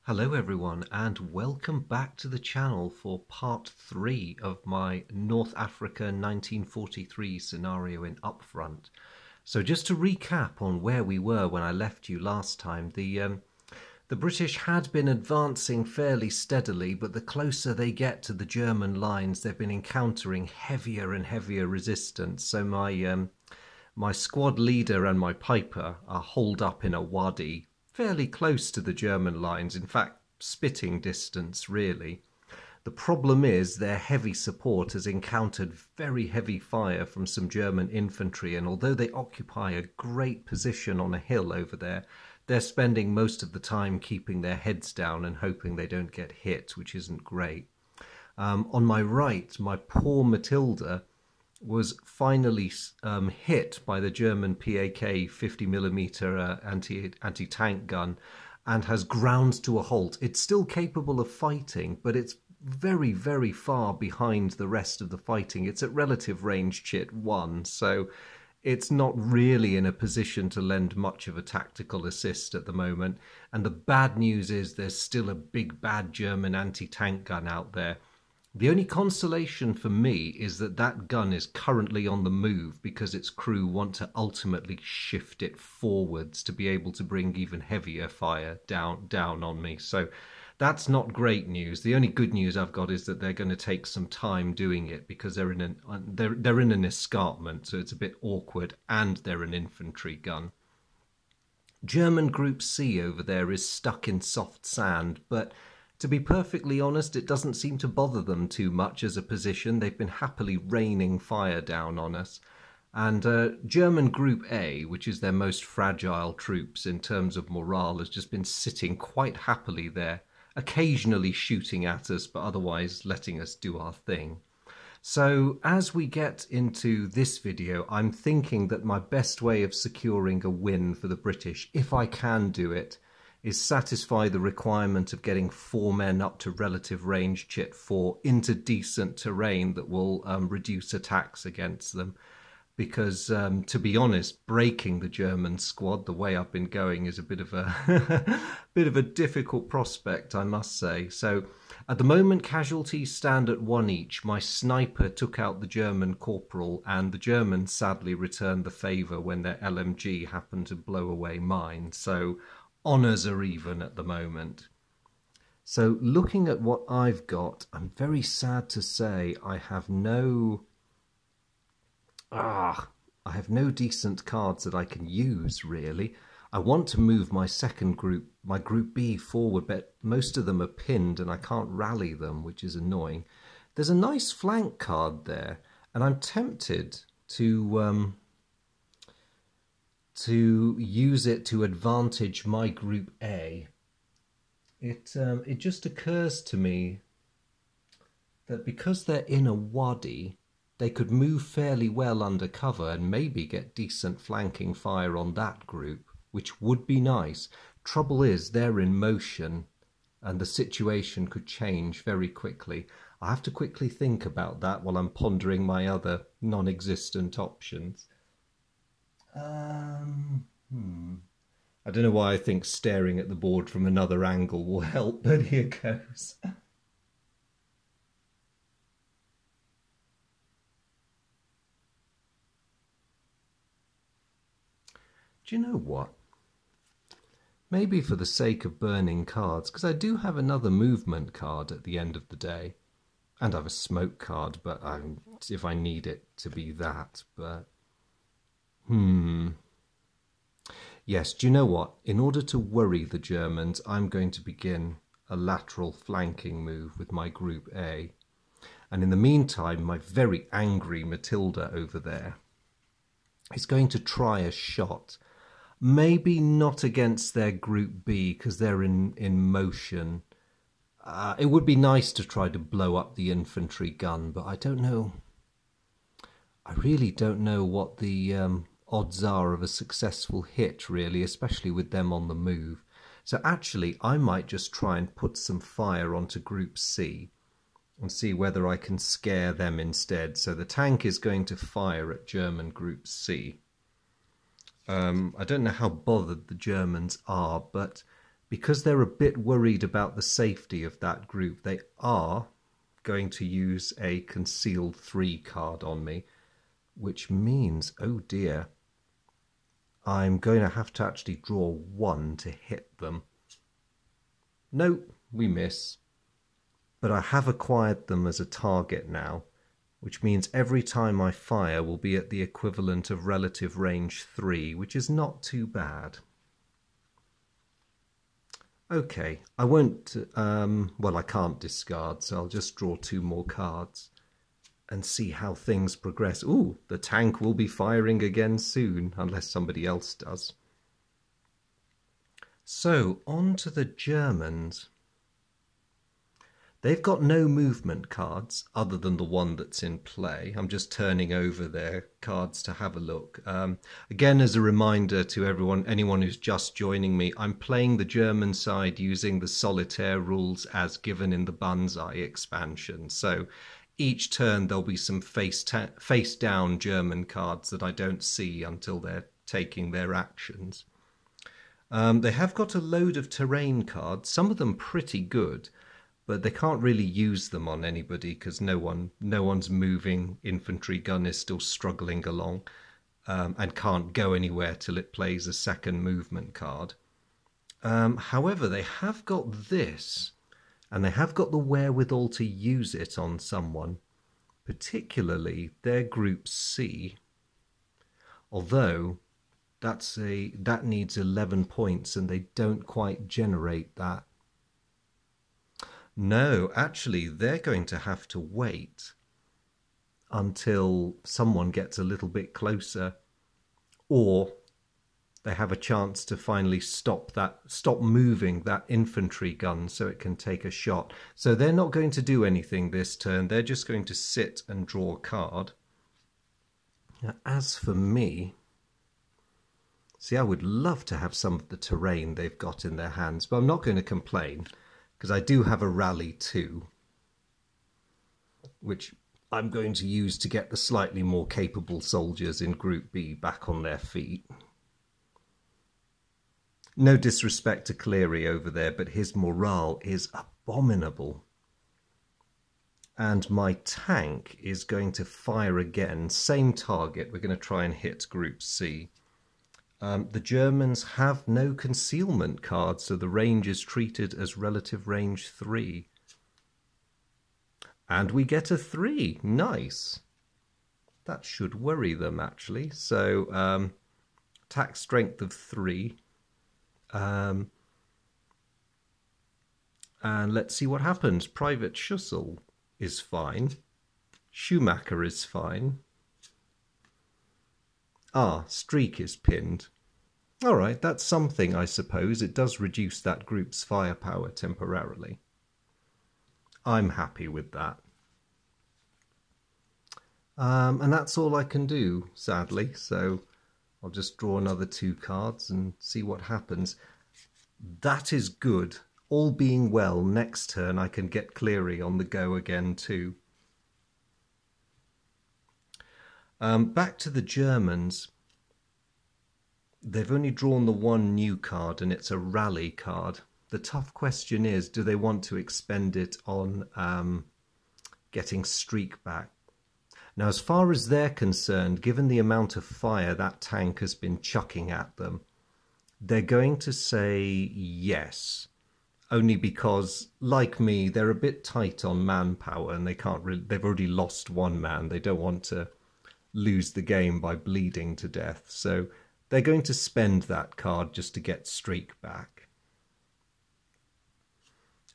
Hello everyone and welcome back to the channel for part 3 of my North Africa 1943 scenario in Upfront. So just to recap on where we were when I left you last time, the British had been advancing fairly steadily, but the closer they get to the German lines they've been encountering heavier and heavier resistance. So my squad leader and my piper are holed up in a wadi fairly close to the German lines, in fact spitting distance really. The problem is their heavy support has encountered very heavy fire from some German infantry, and although they occupy a great position on a hill over there, they're spending most of the time keeping their heads down and hoping they don't get hit, which isn't great. On my right, my poor Matilda was finally hit by the German PAK 50mm anti-tank gun and has ground to a halt. It's still capable of fighting, but it's very, very far behind the rest of the fighting. It's at relative range Chit 1, so it's not really in a position to lend much of a tactical assist at the moment. And the bad news is there's still a big bad German anti-tank gun out there. The only consolation for me is that that gun is currently on the move because its crew want to ultimately shift it forwards to be able to bring even heavier fire down on me. So that's not great news. The only good news I've got is that they're going to take some time doing it because they're in an escarpment, so it's a bit awkward, and they're an infantry gun. German Group C over there is stuck in soft sand, but to be perfectly honest, it doesn't seem to bother them too much as a position. They've been happily raining fire down on us. And German Group A, which is their most fragile troops in terms of morale, has just been sitting quite happily there, occasionally shooting at us, but otherwise letting us do our thing. So as we get into this video, I'm thinking that my best way of securing a win for the British, if I can do it, is satisfy the requirement of getting 4 men up to relative range Chit 4 into decent terrain that will reduce attacks against them. Because, to be honest, breaking the German squad the way I've been going is a bit of a bit of a difficult prospect, I must say. So at the moment, casualties stand at 1 each. My sniper took out the German corporal, and the Germans sadly returned the favour when their LMG happened to blow away mine. So honours are even at the moment. So looking at what I've got, I'm very sad to say I have no decent cards that I can use really. I want to move my second group, my Group B, forward, but most of them are pinned and I can't rally them, which is annoying. There's a nice flank card there, and I'm tempted to use it to advantage my Group A. It just occurs to me that because they're in a wadi, they could move fairly well under cover and maybe get decent flanking fire on that group, which would be nice. Trouble is, they're in motion and the situation could change very quickly. I have to quickly think about that while I'm pondering my other non-existent options. I don't know why I think staring at the board from another angle will help, but here goes. Do you know what? Maybe for the sake of burning cards, because I do have another movement card at the end of the day, and I have a smoke card, but if I need it to be that, but yes, do you know what? In order to worry the Germans, I'm going to begin a lateral flanking move with my Group A. And in the meantime, my very angry Matilda over there is going to try a shot. Maybe not against their Group B, because they're in motion. It would be nice to try to blow up the infantry gun, but I don't know. I really don't know what the odds are of a successful hit, really, especially with them on the move. So actually, I might just try and put some fire onto Group C and see whether I can scare them instead. So the tank is going to fire at German Group C. I don't know how bothered the Germans are, but because they're a bit worried about the safety of that group, they are going to use a concealed 3 card on me, which means, oh dear, I'm going to have to actually draw 1 to hit them. No, we miss. But I have acquired them as a target now, which means every time I fire will be at the equivalent of relative range 3, which is not too bad. Okay, I won't, well, I can't discard, so I'll just draw 2 more cards and see how things progress. Ooh, the tank will be firing again soon, unless somebody else does. So, on to the Germans. They've got no movement cards other than the one that's in play. I'm just turning over their cards to have a look. Again, as a reminder to anyone who's just joining me, I'm playing the German side using the solitaire rules as given in the Banzai expansion. So each turn there'll be some face down German cards that I don't see until they're taking their actions. They have got a load of terrain cards, some of them pretty good, but they can't really use them on anybody because no one's moving. Infantry gun is still struggling along and can't go anywhere till it plays a second movement card. However, they have got this, and they have got the wherewithal to use it on someone, particularly their Group C. Although that needs 11 points, and they don't quite generate that. No, actually, they're going to have to wait until someone gets a little bit closer, or they have a chance to finally stop moving that infantry gun so it can take a shot. So they're not going to do anything this turn. They're just going to sit and draw a card. Now, as for me, see, I would love to have some of the terrain they've got in their hands, but I'm not going to complain, because I do have a rally too, which I'm going to use to get the slightly more capable soldiers in Group B back on their feet. No disrespect to Cleary over there, but his morale is abominable. And my tank is going to fire again, same target. We're going to try and hit Group C. The Germans have no concealment cards, so the range is treated as relative range 3. And we get a 3. Nice. That should worry them, actually. So, attack strength of 3. And let's see what happens. Private Schussel is fine. Schumacher is fine. Ah, Streak is pinned. All right, that's something, I suppose. It does reduce that group's firepower temporarily. I'm happy with that. And that's all I can do, sadly. So I'll just draw another 2 cards and see what happens. That is good. All being well, next turn I can get Cleary on the go again too. Back to the Germans. They've only drawn the 1 new card, and it's a rally card. The tough question is, do they want to expend it on getting Streak back? Now, as far as they're concerned, given the amount of fire that tank has been chucking at them, they're going to say yes. Only because, like me, they're a bit tight on manpower, and they've already lost 1 man. They don't want to lose the game by bleeding to death. So they're going to spend that card just to get Streak back.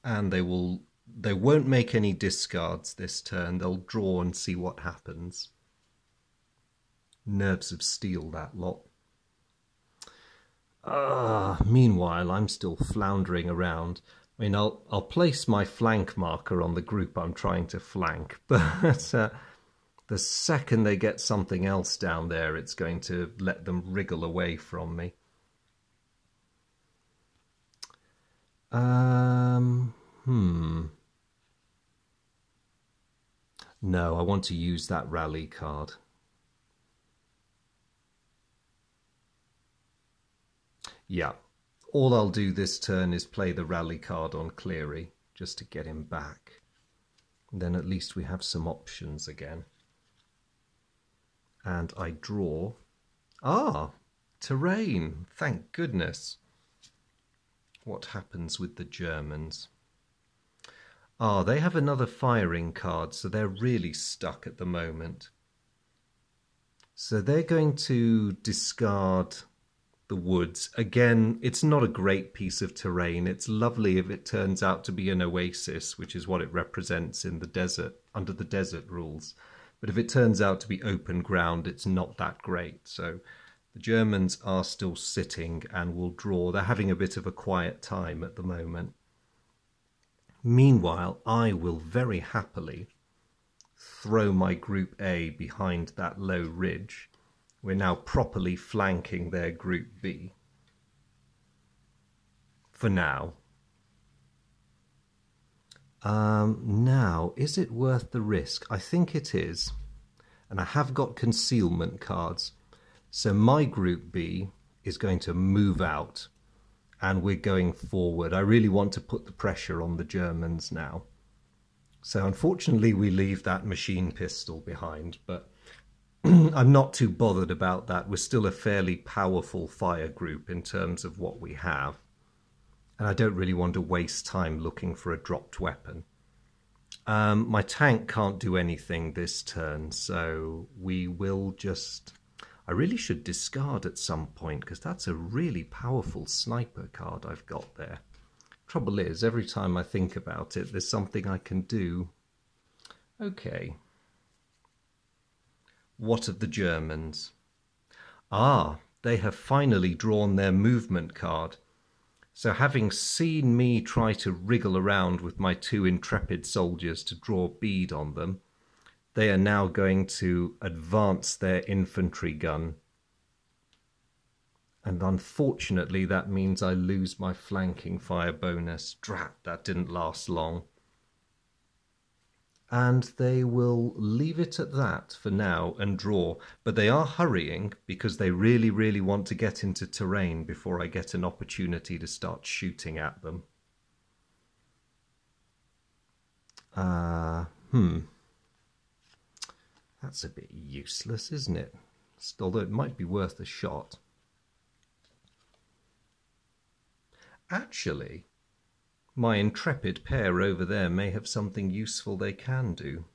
And they won't make any discards this turn. They'll draw and see what happens. Nerves of steel, that lot. Meanwhile, I'm still floundering around. I mean, I'll place my flank marker on the group I'm trying to flank, but the second they get something else down there, it's going to let them wriggle away from me. No, I want to use that rally card. Yeah, all I'll do this turn is play the rally card on Cleary, just to get him back. And then at least we have some options again. And I draw. Ah, terrain, thank goodness. What happens with the Germans? Ah, they have another firing card, so they're really stuck at the moment. So they're going to discard the woods. Again, it's not a great piece of terrain. It's lovely if it turns out to be an oasis, which is what it represents in the desert, under the desert rules. But if it turns out to be open ground, it's not that great. So the Germans are still sitting and will draw. They're having a bit of a quiet time at the moment. Meanwhile, I will very happily throw my Group A behind that low ridge. We're now properly flanking their Group B. For now. Now, is it worth the risk? I think it is. And I have got concealment cards. So my Group B is going to move out. And we're going forward. I really want to put the pressure on the Germans now. So unfortunately we leave that machine pistol behind, but I'm not too bothered about that. We're still a fairly powerful fire group in terms of what we have. And I don't really want to waste time looking for a dropped weapon. My tank can't do anything this turn, so we will just... I really should discard at some point, because that's a really powerful sniper card I've got there. Trouble is, every time I think about it, there's something I can do. Okay. What of the Germans? Ah, they have finally drawn their movement card. So having seen me try to wriggle around with my 2 intrepid soldiers to draw bead on them, they are now going to advance their infantry gun. And unfortunately, that means I lose my flanking fire bonus. Drat, that didn't last long. And they will leave it at that for now and draw. But they are hurrying because they really, really want to get into terrain before I get an opportunity to start shooting at them. That's a bit useless, isn't it? Although it might be worth a shot. Actually, my intrepid pair over there may have something useful they can do.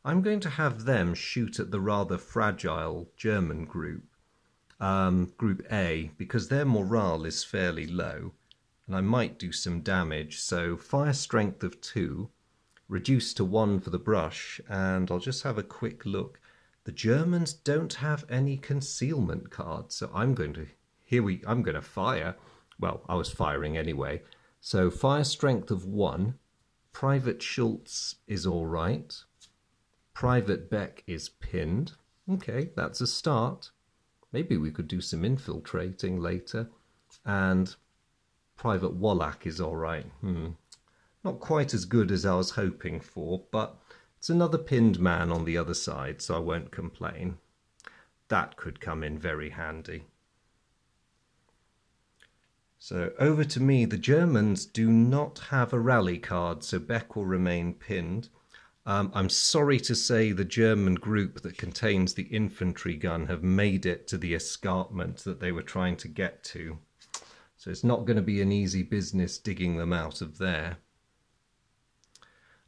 I'm going to have them shoot at the rather fragile German group, Group A, because their morale is fairly low, and I might do some damage. So fire strength of 2, reduced to 1 for the brush, and I'll just have a quick look. The Germans don't have any concealment cards, so I'm going to fire. Well, I was firing anyway. So fire strength of 1, Private Schultz is all right. Private Beck is pinned. Okay, that's a start. Maybe we could do some infiltrating later. And Private Wallach is all right. Not quite as good as I was hoping for, but it's another pinned man on the other side, so I won't complain. That could come in very handy. So over to me. The Germans do not have a rally card, so Beck will remain pinned. I'm sorry to say the German group that contains the infantry gun have made it to the escarpment that they were trying to get to. So it's not going to be an easy business digging them out of there.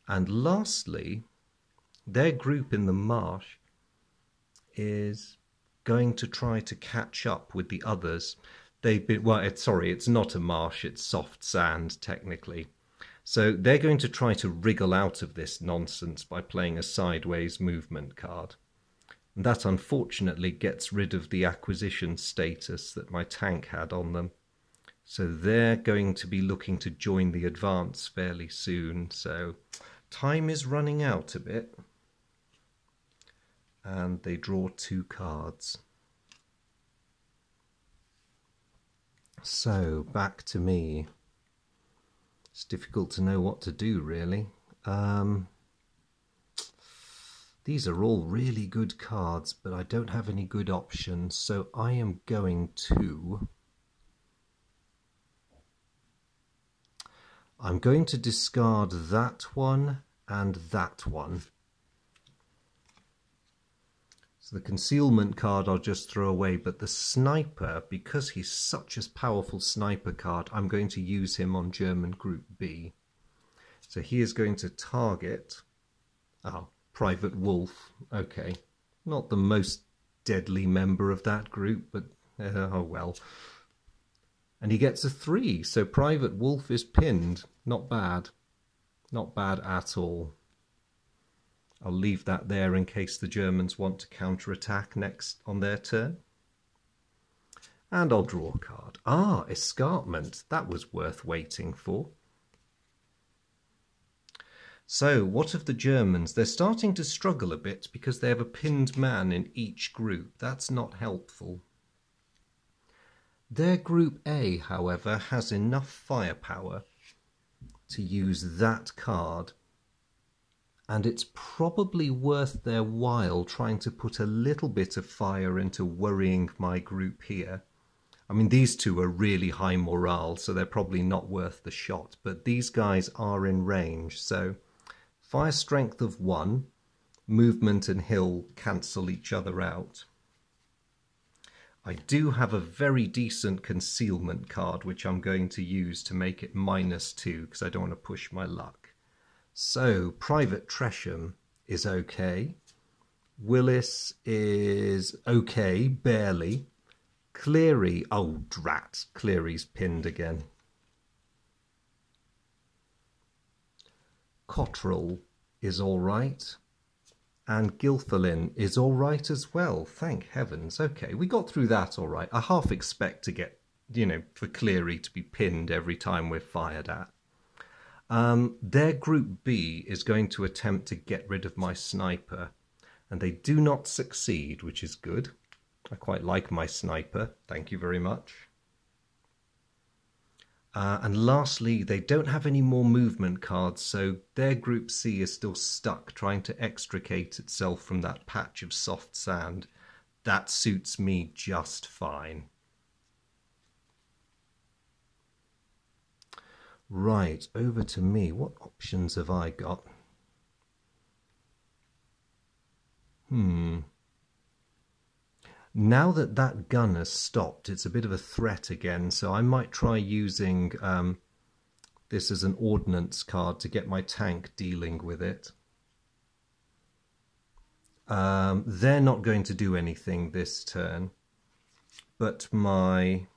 And lastly, their group in the marsh is going to try to catch up with the others. They've been, well, it's not a marsh, it's soft sand, technically. So they're going to try to wriggle out of this nonsense by playing a sideways movement card. And that unfortunately gets rid of the acquisition status that my tank had on them. So they're going to be looking to join the advance fairly soon. So time is running out a bit. And they draw 2 cards. So, back to me. It's difficult to know what to do, really. These are all really good cards, but I don't have any good options, so I am going to I'm going to discard that one and that one. So the concealment card I'll just throw away, but the sniper, because he's such a powerful sniper card, I'm going to use him on German Group B. So he is going to target... Oh, Private Wolf. Okay. Not the most deadly member of that group, but oh well. And he gets a 3, so Private Wolf is pinned. Not bad. Not bad at all. I'll leave that there in case the Germans want to counterattack next on their turn. And I'll draw a card. Ah, Escarpment. That was worth waiting for. So, what of the Germans? They're starting to struggle a bit because they have a pinned man in each group. That's not helpful. Their Group A, however, has enough firepower to use that card. And it's probably worth their while trying to put a little bit of fire into worrying my group here. I mean, these two are really high morale, so they're probably not worth the shot. But these guys are in range, so... Fire strength of 1, movement and hill cancel each other out. I do have a very decent concealment card, which I'm going to use to make it -2, because I don't want to push my luck. So, Private Tresham is okay. Willis is okay, barely. Cleary, oh drat, Cleary's pinned again. Cottrell is all right, and Gilfillan is all right as well. Thank heavens. Okay, we got through that all right. I half expect to get, for Cleary to be pinned every time we're fired at. Their Group B is going to attempt to get rid of my sniper, and they do not succeed, which is good. I quite like my sniper. Thank you very much. And lastly, they don't have any more movement cards, so their Group C is still stuck trying to extricate itself from that patch of soft sand. That suits me just fine. Right, over to me. What options have I got? Now that that gun has stopped, it's a bit of a threat again, so I might try using this as an ordnance card to get my tank dealing with it. They're not going to do anything this turn, but my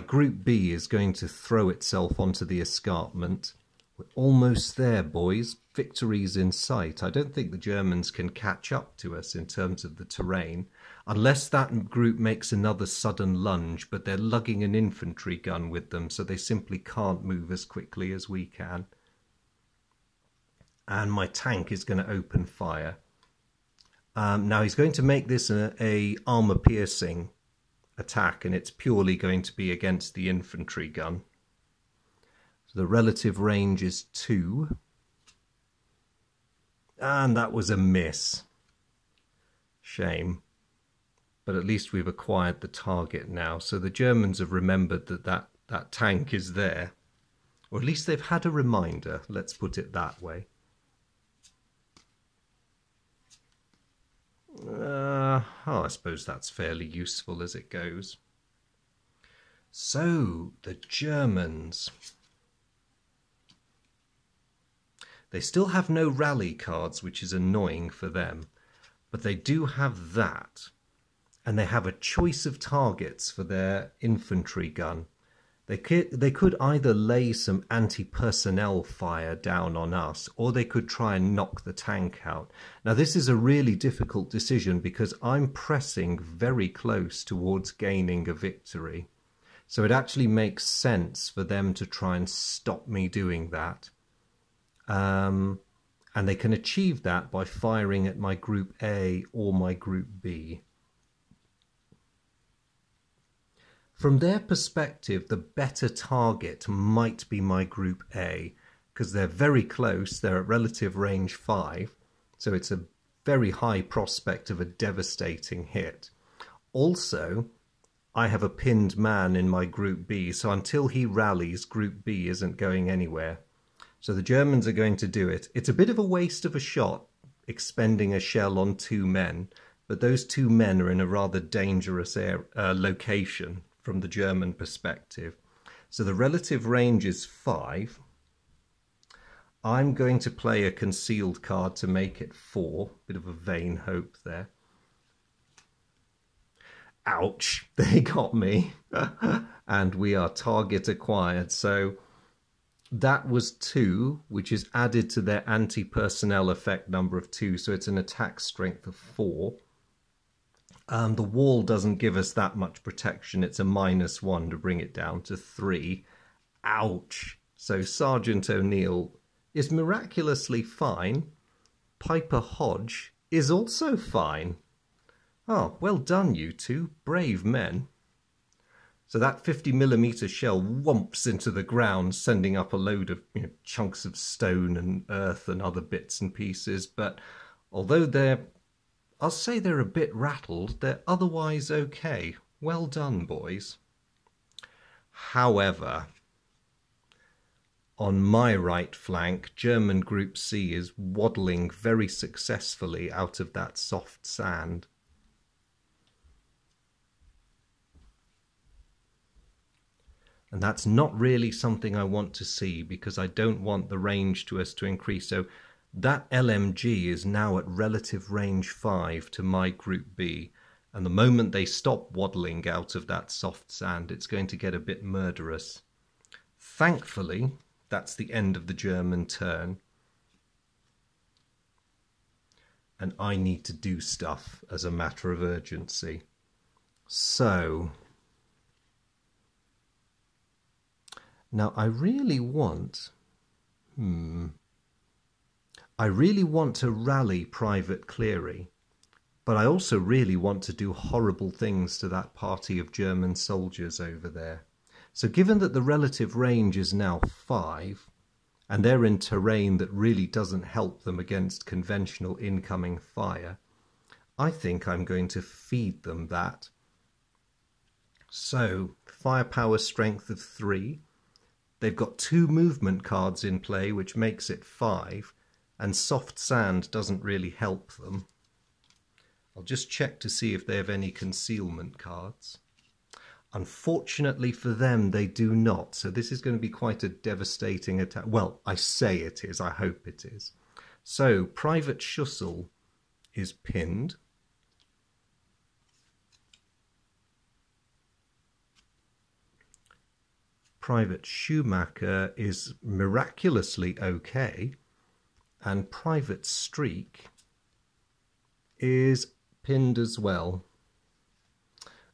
Group B is going to throw itself onto the escarpment. We're almost there, boys. Victory's in sight. I don't think the Germans can catch up to us in terms of the terrain, unless that group makes another sudden lunge, but they're lugging an infantry gun with them, so they simply can't move as quickly as we can. And my tank is going to open fire. Now he's going to make this a armor-piercing attack, and it's purely going to be against the infantry gun. So the relative range is 2. And that was a miss. Shame. But at least we've acquired the target now. So the Germans have remembered that tank is there. Or at least they've had a reminder. Let's put it that way. I suppose that's fairly useful as it goes. So, the Germans. They still have no rally cards, which is annoying for them. But they do have that. And they have a choice of targets for their infantry gun. They could either lay some anti-personnel fire down on us, or they could try and knock the tank out. Now, this is a really difficult decision because I'm pressing very close towards gaining a victory. So it actually makes sense for them to try and stop me doing that. And they can achieve that by firing at my Group A or my Group B. From their perspective, the better target might be my Group A, because they're very close, they're at relative range 5, so it's a very high prospect of a devastating hit. Also, I have a pinned man in my Group B, so until he rallies, Group B isn't going anywhere. So the Germans are going to do it. It's a bit of a waste of a shot, expending a shell on 2 men, but those 2 men are in a rather dangerous location from the German perspective. So the relative range is 5. I'm going to play a concealed card to make it 4. Bit of a vain hope there. Ouch, they got me. And we are target acquired. So that was 2, which is added to their anti-personnel effect number of 2. So it's an attack strength of 4. The wall doesn't give us that much protection. It's a -1 to bring it down to 3. Ouch. So Sergeant O'Neill is miraculously fine. Piper Hodge is also fine. Oh, well done, you two. Brave men. So that 50mm shell whomps into the ground, sending up a load of chunks of stone and earth and other bits and pieces. But although I'll say they're a bit rattled, they're otherwise okay. Well done, boys. However, on my right flank, German Group C is waddling very successfully out of that soft sand. And that's not really something I want to see, because I don't want the range to us to increase. So that LMG is now at relative range 5 to my Group B. And the moment they stop waddling out of that soft sand, it's going to get a bit murderous. Thankfully, that's the end of the German turn. And I need to do stuff as a matter of urgency. So now I really want to rally Private Cleary, but I also really want to do horrible things to that party of German soldiers over there. So given that the relative range is now 5, and they're in terrain that really doesn't help them against conventional incoming fire, I think I'm going to feed them that. So firepower strength of 3. They've got 2 movement cards in play, which makes it 5, and soft sand doesn't really help them. I'll just check to see if they have any concealment cards. Unfortunately for them, they do not, so this is going to be quite a devastating attack. Well, I say it is, I hope it is. So, Private Schussel is pinned. Private Schumacher is miraculously okay, and Private Streak is pinned as well.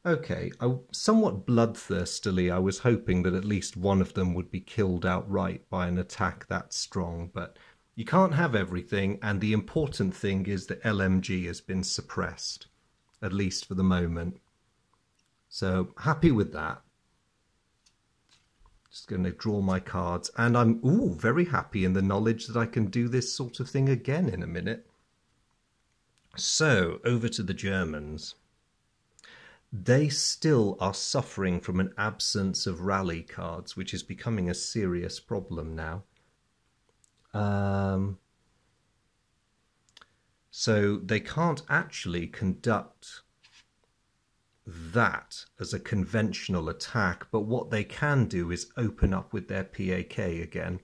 Okay, somewhat bloodthirstily, I was hoping that at least one of them would be killed outright by an attack that strong, but you can't have everything, and the important thing is that LMG has been suppressed, at least for the moment. So, happy with that. Just going to draw my cards, and I'm very happy in the knowledge that I can do this sort of thing again in a minute. So, over to the Germans. They still are suffering from an absence of rally cards, which is becoming a serious problem now. So they can't actually conduct that as a conventional attack, but what they can do is open up with their PAK again.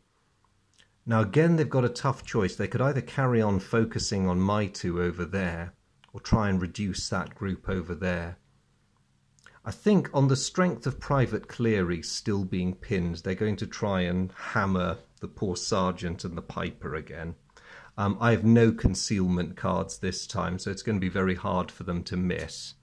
Now again, they've got a tough choice. They could either carry on focusing on my 2 over there, or try and reduce that group over there. I think on the strength of Private Cleary still being pinned, they're going to try and hammer the poor sergeant and the piper again. I have no concealment cards this time, so it's going to be very hard for them to miss.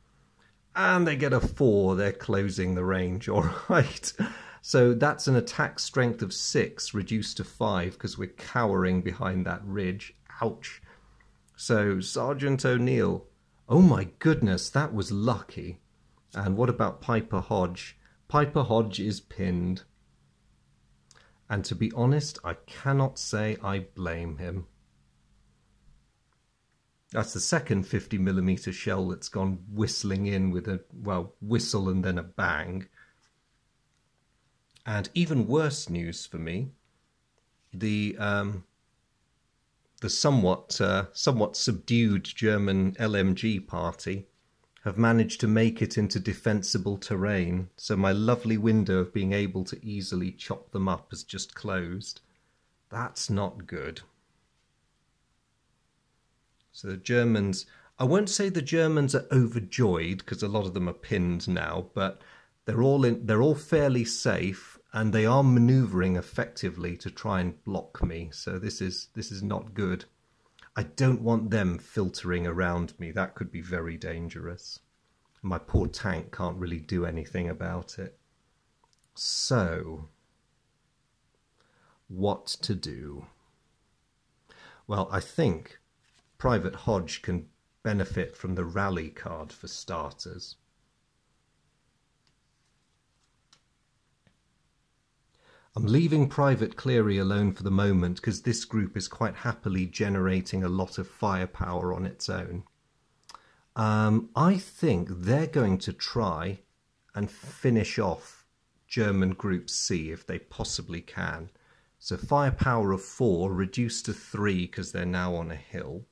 And they get a 4, they're closing the range, all right. So that's an attack strength of 6, reduced to 5, because we're cowering behind that ridge. Ouch. So Sergeant O'Neill, oh my goodness, that was lucky. And what about Piper Hodge? Piper Hodge is pinned. And to be honest, I cannot say I blame him. That's the second 50mm shell that's gone whistling in with a, well, whistle and then a bang. And even worse news for me, the somewhat subdued German LMG party have managed to make it into defensible terrain, so my lovely window of being able to easily chop them up has just closed. That's not good. So the Germans, I won't say the Germans are overjoyed because a lot of them are pinned now, but they're all fairly safe and they are manoeuvring effectively to try and block me. So this is not good. I don't want them filtering around me. That could be very dangerous. My poor tank can't really do anything about it. So, what to do? Well, I think Private Hodge can benefit from the rally card for starters. I'm leaving Private Cleary alone for the moment because this group is quite happily generating a lot of firepower on its own. I think they're going to try and finish off German Group C if they possibly can. So firepower of 4 reduced to 3 because they're now on a hill.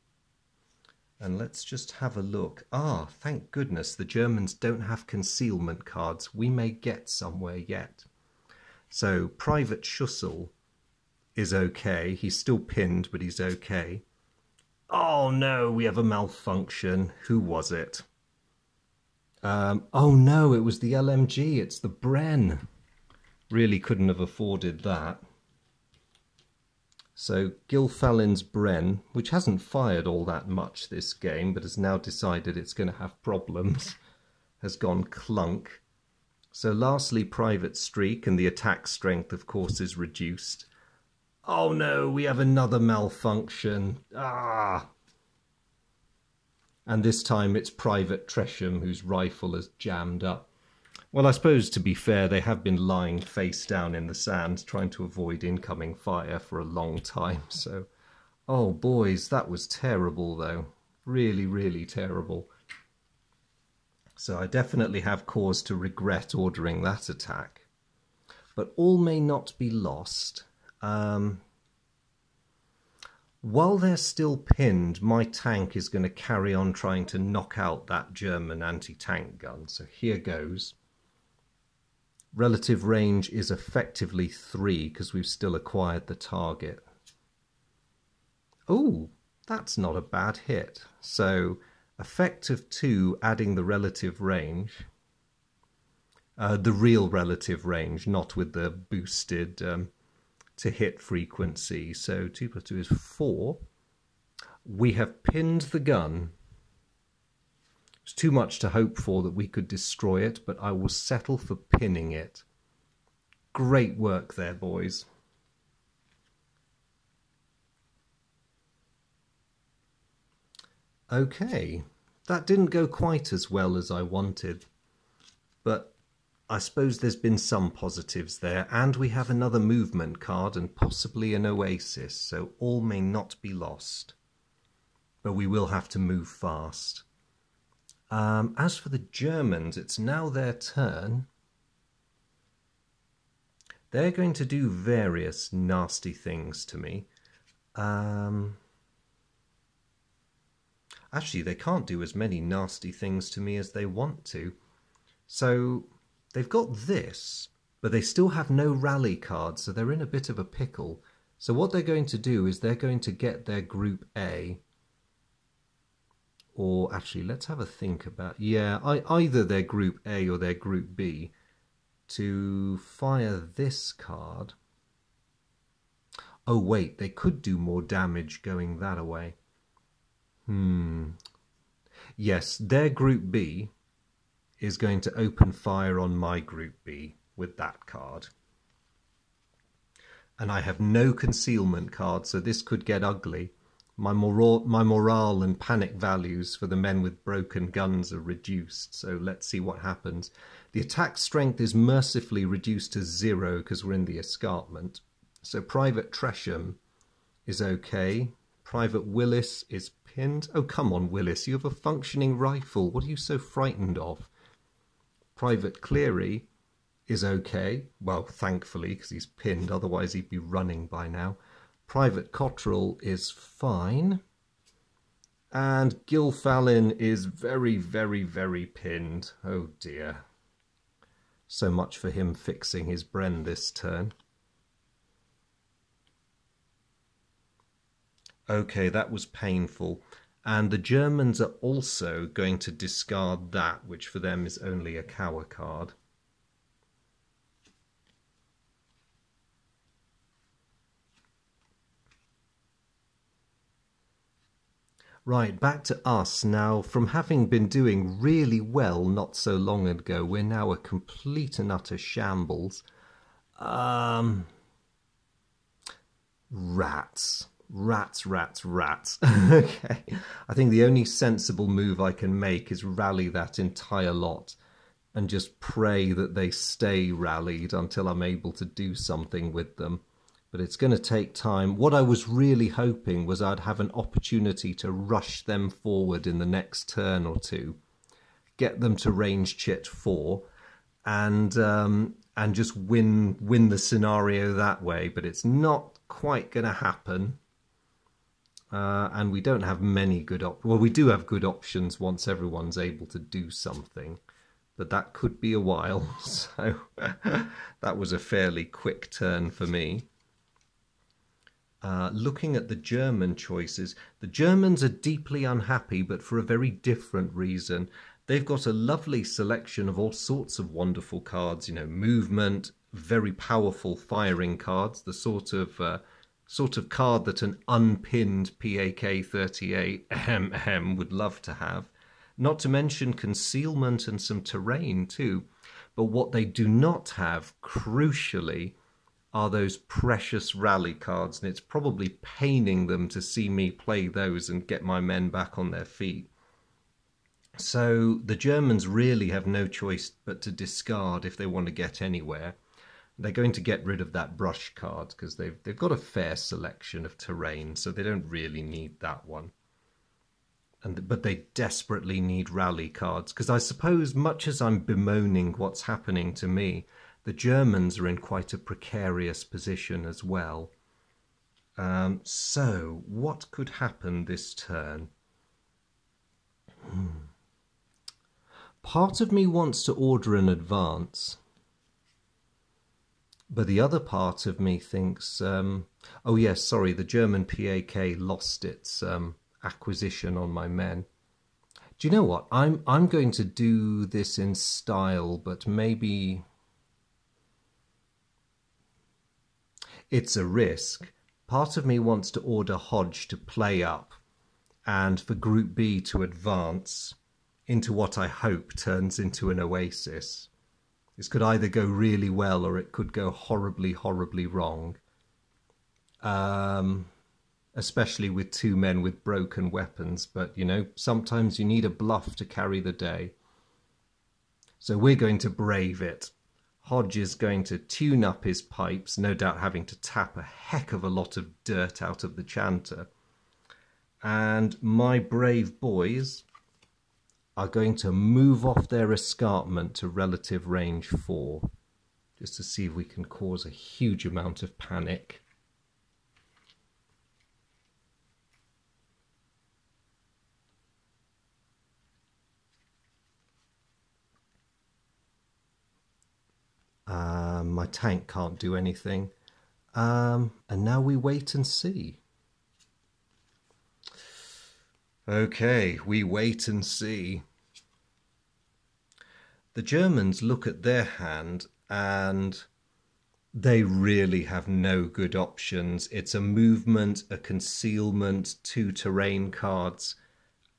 And let's just have a look. Ah, thank goodness the Germans don't have concealment cards. We may get somewhere yet. So Private Schussel is okay. He's still pinned, but he's okay. Oh no, we have a malfunction. Who was it? Oh no, it was the LMG. It's the Bren. Really couldn't have afforded that. So Gilfallin's Bren, which hasn't fired all that much this game, but has now decided it's going to have problems, has gone clunk. So lastly, Private Streak, and the attack strength, of course, is reduced. Oh no, we have another malfunction. Ah! And this time it's Private Tresham whose rifle has jammed up. Well, I suppose, to be fair, they have been lying face down in the sand trying to avoid incoming fire for a long time, so... Oh, boys, that was terrible, though. Really, really terrible. So I definitely have cause to regret ordering that attack. But all may not be lost. While they're still pinned, my tank is going to carry on trying to knock out that German anti-tank gun. So here goes. Relative range is effectively 3 because we've still acquired the target. Oh, that's not a bad hit. So effect of 2 adding the relative range. The real relative range, not with the boosted to hit frequency. So 2 plus 2 is 4. We have pinned the gun. It's too much to hope for that we could destroy it, but I will settle for pinning it. Great work there, boys. Okay, that didn't go quite as well as I wanted, but I suppose there's been some positives there, and we have another movement card and possibly an oasis, so all may not be lost. But we will have to move fast. As for the Germans, it's now their turn. They're going to do various nasty things to me. Actually, they can't do as many nasty things to me as they want to. So they've got this, but they still have no rally cards, so they're in a bit of a pickle. So what they're going to do is they're going to get their Group A. Or actually, let's have a think about... Yeah, either their Group A or their Group B to fire this card. Oh, wait, they could do more damage going that away. Yes, their Group B is going to open fire on my Group B with that card. And I have no concealment card, so this could get ugly. My morale and panic values for the men with broken guns are reduced, so let's see what happens. The attack strength is mercifully reduced to 0 because we're in the escarpment. So Private Tresham is okay. Private Willis is pinned. Oh, come on, Willis, you have a functioning rifle. What are you so frightened of? Private Cleary is okay. Well, thankfully, because he's pinned. Otherwise, he'd be running by now. Private Cottrell is fine. And Gilfallon is very, very, very pinned. Oh, dear. So much for him fixing his Bren this turn. Okay, that was painful. And the Germans are also going to discard that, which for them is only a cower card. Right, back to us. Now, from having been doing really well not so long ago, we're now a complete and utter shambles. Rats. Rats. Okay. I think the only sensible move I can make is rally that entire lot and just pray that they stay rallied until I'm able to do something with them. But it's going to take time. What I was really hoping was I'd have an opportunity to rush them forward in the next turn or two, get them to range chit 4, and just win the scenario that way. But it's not quite going to happen. And we don't have many good options. Well, we do have good options once everyone's able to do something, but that could be a while. So that was a fairly quick turn for me. Looking at the German choices, the Germans are deeply unhappy, but for a very different reason. They've got a lovely selection of all sorts of wonderful cards, you know, movement, very powerful firing cards, the sort of card that an unpinned PAK-38 would love to have. Not to mention concealment and some terrain too. But what they do not have, crucially, are those precious rally cards, and it's probably paining them to see me play those and get my men back on their feet. So the Germans really have no choice but to discard if they want to get anywhere. They're going to get rid of that brush card because they've got a fair selection of terrain, so they don't really need that one. But they desperately need rally cards, because I suppose, much as I'm bemoaning what's happening to me, the Germans are in quite a precarious position as well. So, what could happen this turn? Part of me wants to order an advance, but the other part of me thinks, oh yes, sorry, the German PAK lost its acquisition on my men. Do you know what? I'm going to do this in style, but maybe it's a risk. Part of me wants to order Hodge to play up and for Group B to advance into what I hope turns into an oasis. This could either go really well or it could go horribly, horribly wrong. Especially with two men with broken weapons. But, you know, sometimes you need a bluff to carry the day. So we're going to brave it. Hodge is going to tune up his pipes, no doubt having to tap a heck of a lot of dirt out of the chanter. And my brave boys are going to move off their escarpment to relative range 4, just to see if we can cause a huge amount of panic. My tank can't do anything. And now we wait and see. Okay, we wait and see. The Germans look at their hand and they really have no good options. It's a movement, a concealment, 2 terrain cards,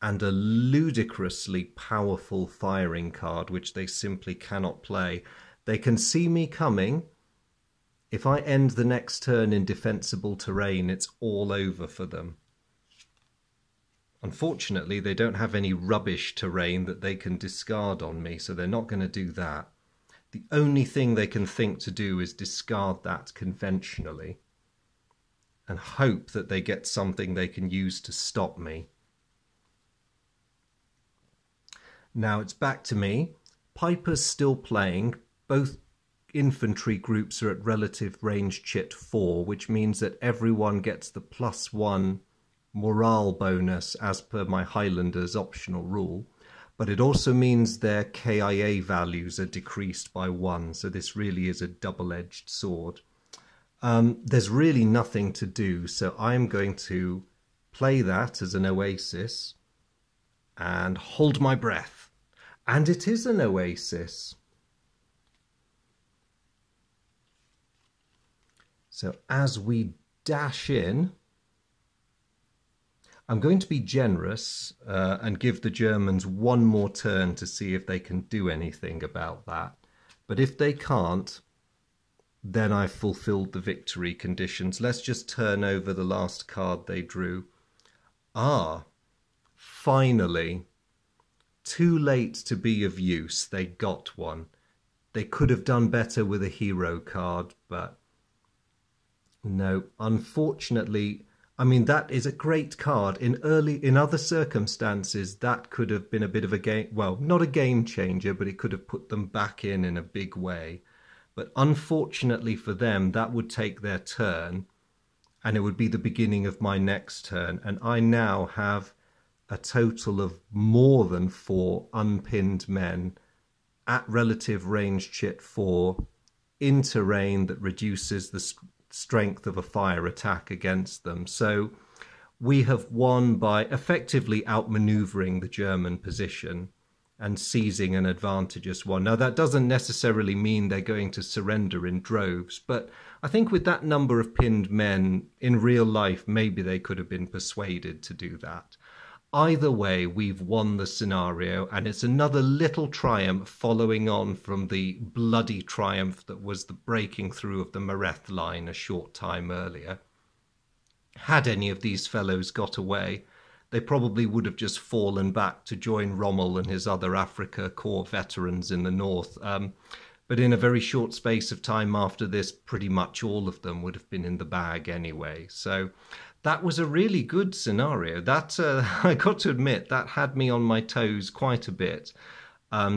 and a ludicrously powerful firing card, which they simply cannot play. They can see me coming. If I end the next turn in defensible terrain, it's all over for them. Unfortunately, they don't have any rubbish terrain that they can discard on me, so they're not going to do that. The only thing they can think to do is discard that conventionally. and hope that they get something they can use to stop me. Now it's back to me. Piper's still playing. Both infantry groups are at relative range chit 4, which means that everyone gets the +1 morale bonus as per my Highlanders optional rule. But it also means their KIA values are decreased by 1, so this really is a double-edged sword. There's really nothing to do, so I'm going to play that as an oasis and hold my breath. And it is an oasis. So as we dash in, I'm going to be generous and give the Germans one more turn to see if they can do anything about that. But if they can't, then I've fulfilled the victory conditions. Let's just turn over the last card they drew. Ah, finally. Too late to be of use. They got one. They could have done better with a hero card, but no, unfortunately, I mean, that is a great card. In other circumstances, that could have been a bit of a game, well, not a game changer, but it could have put them back in a big way. But unfortunately for them, that would take their turn, and it would be the beginning of my next turn. And I now have a total of more than 4 unpinned men at relative range chit 4 in terrain that reduces the strength of a fire attack against them. So we have won by effectively outmaneuvering the German position and seizing an advantageous one. Now, that doesn't necessarily mean they're going to surrender in droves, but I think with that number of pinned men in real life, maybe they could have been persuaded to do that. Either way, we've won the scenario, and it's another little triumph following on from the bloody triumph that was the breaking through of the Mareth line a short time earlier. Had any of these fellows got away, they probably would have just fallen back to join Rommel and his other Africa Corps veterans in the north. But in a very short space of time after this, pretty much all of them would have been in the bag anyway. So that was a really good scenario. That, I got to admit, that had me on my toes quite a bit,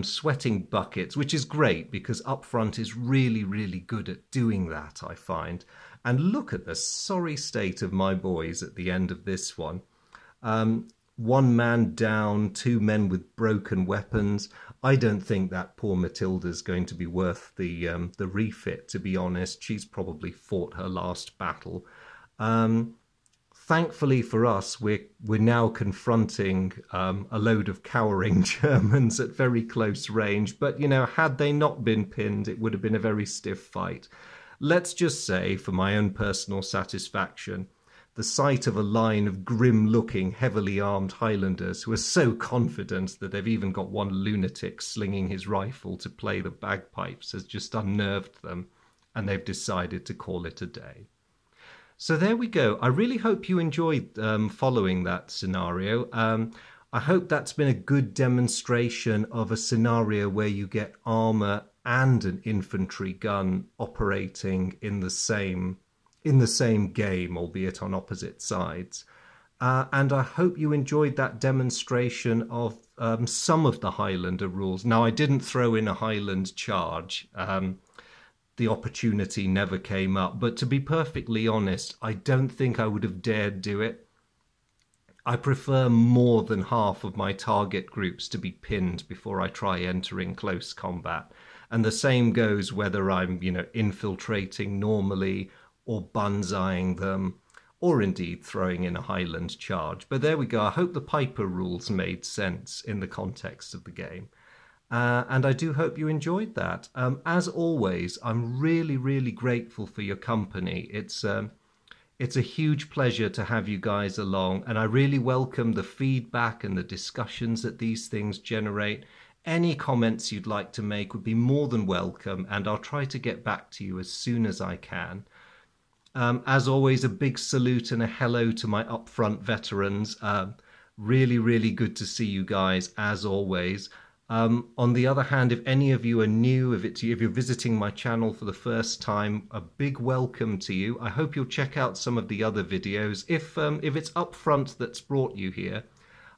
sweating buckets, which is great because Upfront is really, really good at doing that, I find. And look at the sorry state of my boys at the end of this one. 1 man down, 2 men with broken weapons. I don't think that poor Matilda's going to be worth the refit, to be honest. She's probably fought her last battle. Thankfully for us, we're now confronting a load of cowering Germans at very close range. But, you know, had they not been pinned, it would have been a very stiff fight. Let's just say, for my own personal satisfaction, the sight of a line of grim-looking, heavily armed Highlanders who are so confident that they've even got one lunatic slinging his rifle to play the bagpipes has just unnerved them, and they've decided to call it a day. So there we go. I really hope you enjoyed following that scenario. I hope that's been a good demonstration of a scenario where you get armor and an infantry gun operating in the same game, albeit on opposite sides. And I hope you enjoyed that demonstration of some of the Highlander rules. Now, I didn't throw in a Highland charge. The opportunity never came up. But to be perfectly honest, I don't think I would have dared do it. I prefer more than half of my target groups to be pinned before I try entering close combat. And the same goes whether I'm, you know, infiltrating normally or banzaiing them, or indeed throwing in a Highland charge. But there we go. I hope the Piper rules made sense in the context of the game. And I do hope you enjoyed that. As always, I'm really, really grateful for your company. It's a huge pleasure to have you guys along, and I really welcome the feedback and the discussions that these things generate. Any comments you'd like to make would be more than welcome, and I'll try to get back to you as soon as I can. As always, a big salute and a hello to my Upfront veterans. Really, really good to see you guys, as always. On the other hand, if any of you are new, if you're visiting my channel for the first time, a big welcome to you. I hope you'll check out some of the other videos. If it's Upfront that's brought you here,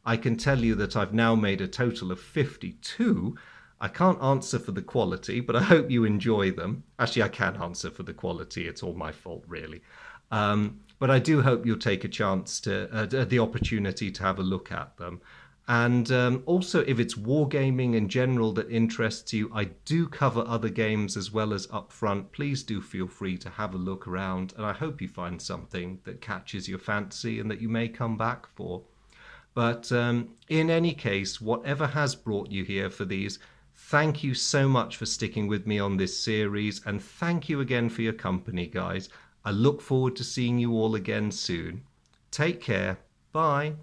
I can tell you that I've now made a total of 52. I can't answer for the quality, but I hope you enjoy them. Actually, I can answer for the quality. It's all my fault, really. But I do hope you'll take a chance to the opportunity to have a look at them. And also, if it's wargaming in general that interests you, I do cover other games as well as Upfront. Please do feel free to have a look around, and I hope you find something that catches your fancy and that you may come back for. But in any case, whatever has brought you here for these, thank you so much for sticking with me on this series, and thank you again for your company, guys. I look forward to seeing you all again soon. Take care. Bye.